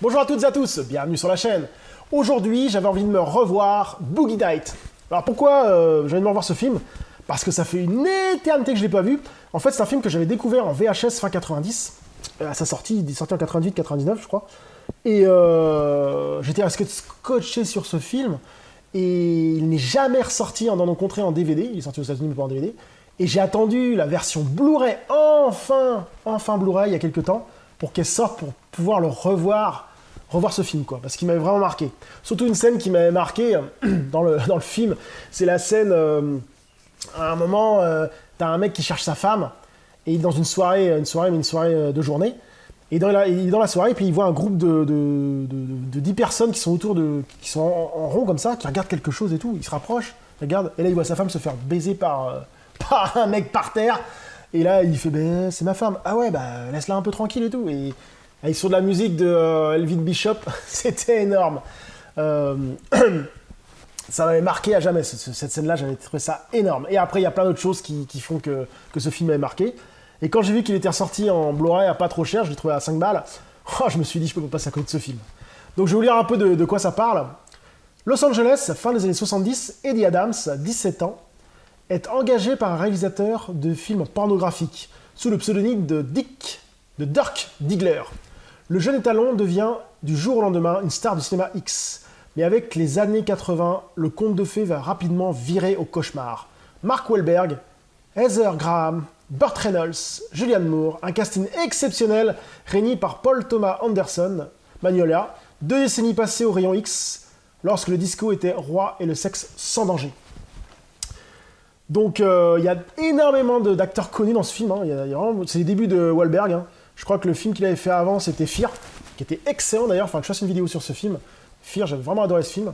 Bonjour à toutes et à tous, bienvenue sur la chaîne. Aujourd'hui, j'avais envie de me revoir Boogie Nights. Alors pourquoi j'avais envie de me revoir ce film? Parce que ça fait une éternité que je ne l'ai pas vu. En fait, c'est un film que j'avais découvert en VHS fin 90. À sa sortie, il est sorti en 88-99, je crois. Et j'étais resté scotché sur ce film. Et il n'est jamais ressorti dans nos contrées en DVD. Il est sorti aux États-Unis, mais pas en DVD. Et j'ai attendu la version Blu-ray, enfin Blu-ray, il y a quelques temps, pour qu'elle sorte, pour pouvoir le revoir ce film, quoi, parce qu'il m'avait vraiment marqué. Surtout une scène qui m'avait marqué dans le film, c'est la scène, à un moment, t'as un mec qui cherche sa femme, et il est dans une soirée de journée, et il est dans la soirée, et puis il voit un groupe de 10 personnes qui sont qui sont en rond comme ça, qui regardent quelque chose et tout, il se rapproche, regarde, et là il voit sa femme se faire baiser par un mec par terre, et là il fait ben c'est ma femme, ah ouais bah laisse-la un peu tranquille et tout, et sur de la musique de Elvin Bishop, c'était énorme. Ça m'avait marqué à jamais, cette scène-là, j'avais trouvé ça énorme. Et après, il y a plein d'autres choses qui font que ce film m'avait marqué. Et quand j'ai vu qu'il était ressorti en Blu-ray à pas trop cher, je l'ai trouvé à 5 balles, je me suis dit, je peux pas passer à côté de ce film. Donc je vais vous lire un peu de quoi ça parle. Los Angeles, fin des années 70, Eddie Adams, 17 ans, est engagé par un réalisateur de films pornographiques sous le pseudonyme de Dirk Diggler. Le jeune étalon devient du jour au lendemain une star du cinéma X. Mais avec les années 80, le conte de fées va rapidement virer au cauchemar. Mark Wahlberg, Heather Graham, Burt Reynolds, Julianne Moore, un casting exceptionnel réuni par Paul Thomas Anderson, Magnolia, 2 décennies passées au rayon X, lorsque le disco était roi et le sexe sans danger. Donc il y a énormément d'acteurs connus dans ce film, hein. C'est les débuts de Wahlberg, hein. Je crois que le film qu'il avait fait avant, c'était Fear, qui était excellent d'ailleurs. Enfin, que je fasse une vidéo sur ce film. Fear, j'avais vraiment adoré ce film.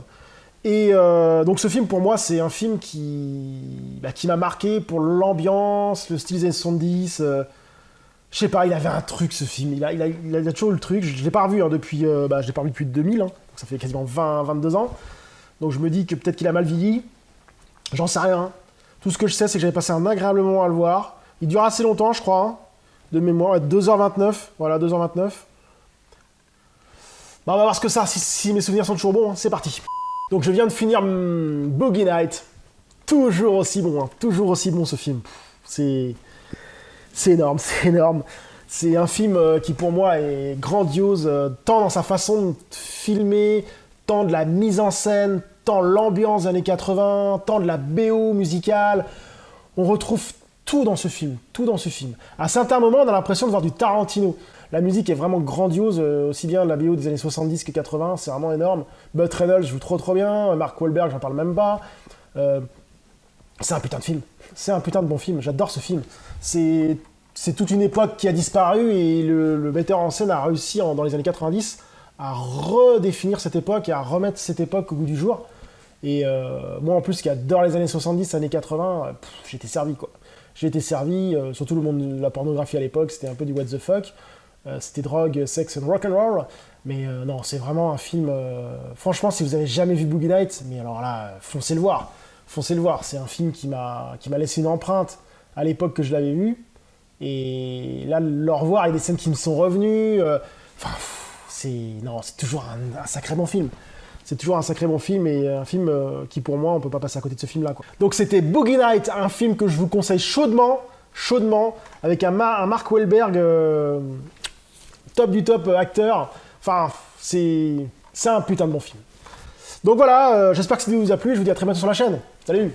Et donc ce film, pour moi, c'est un film qui m'a marqué pour l'ambiance, le style des années 70. Je sais pas, il avait un truc, ce film. Il a toujours eu le truc. Je l'ai pas revu, hein, depuis... je l'ai pas revu depuis 2000, hein, donc ça fait quasiment 22 ans. Donc je me dis que peut-être qu'il a mal vieilli. J'en sais rien, hein. Tout ce que je sais, c'est que j'avais passé un agréable moment à le voir. Il dure assez longtemps, je crois, hein, de mémoire, 2h29, voilà, 2h29. Bah, on va voir ce que ça, si mes souvenirs sont toujours bons, hein. C'est parti. Donc je viens de finir Boogie Nights, toujours aussi bon, hein. Toujours aussi bon ce film. C'est énorme, c'est énorme. C'est un film qui pour moi est grandiose, tant dans sa façon de filmer, tant de la mise en scène, tant l'ambiance des années 80, tant de la BO musicale. On retrouve tout dans ce film, tout dans ce film. À certains moments, on a l'impression de voir du Tarantino. La musique est vraiment grandiose, aussi bien la BO des années 70 que 80, c'est vraiment énorme. Burt Reynolds joue trop bien, Mark Wahlberg, j'en parle même pas. C'est un putain de film, c'est un putain de bon film, j'adore ce film. C'est toute une époque qui a disparu et le metteur en scène a réussi dans les années 90 à redéfinir cette époque et à remettre cette époque au goût du jour. Et moi en plus qui adore les années 70, années 80, j'étais servi quoi. J'ai été servi, surtout le monde de la pornographie à l'époque, c'était un peu du what the fuck. C'était drogue, sexe and rock'n'roll. Mais non, c'est vraiment un film... franchement, si vous avez jamais vu Boogie Nights, mais alors là, foncez le voir. Foncez le voir. C'est un film qui m'a laissé une empreinte à l'époque que je l'avais vu. Et là, le revoir, il y a des scènes qui me sont revenues. C'est toujours un sacré bon film. C'est toujours un sacré bon film et un film qui, pour moi, on peut pas passer à côté de ce film-là, quoi. Donc c'était Boogie Nights, un film que je vous conseille chaudement, avec un Mark Wahlberg top du top acteur. Enfin, c'est un putain de bon film. Donc voilà, j'espère que cette vidéo vous a plu. Je vous dis à très bientôt sur la chaîne. Salut!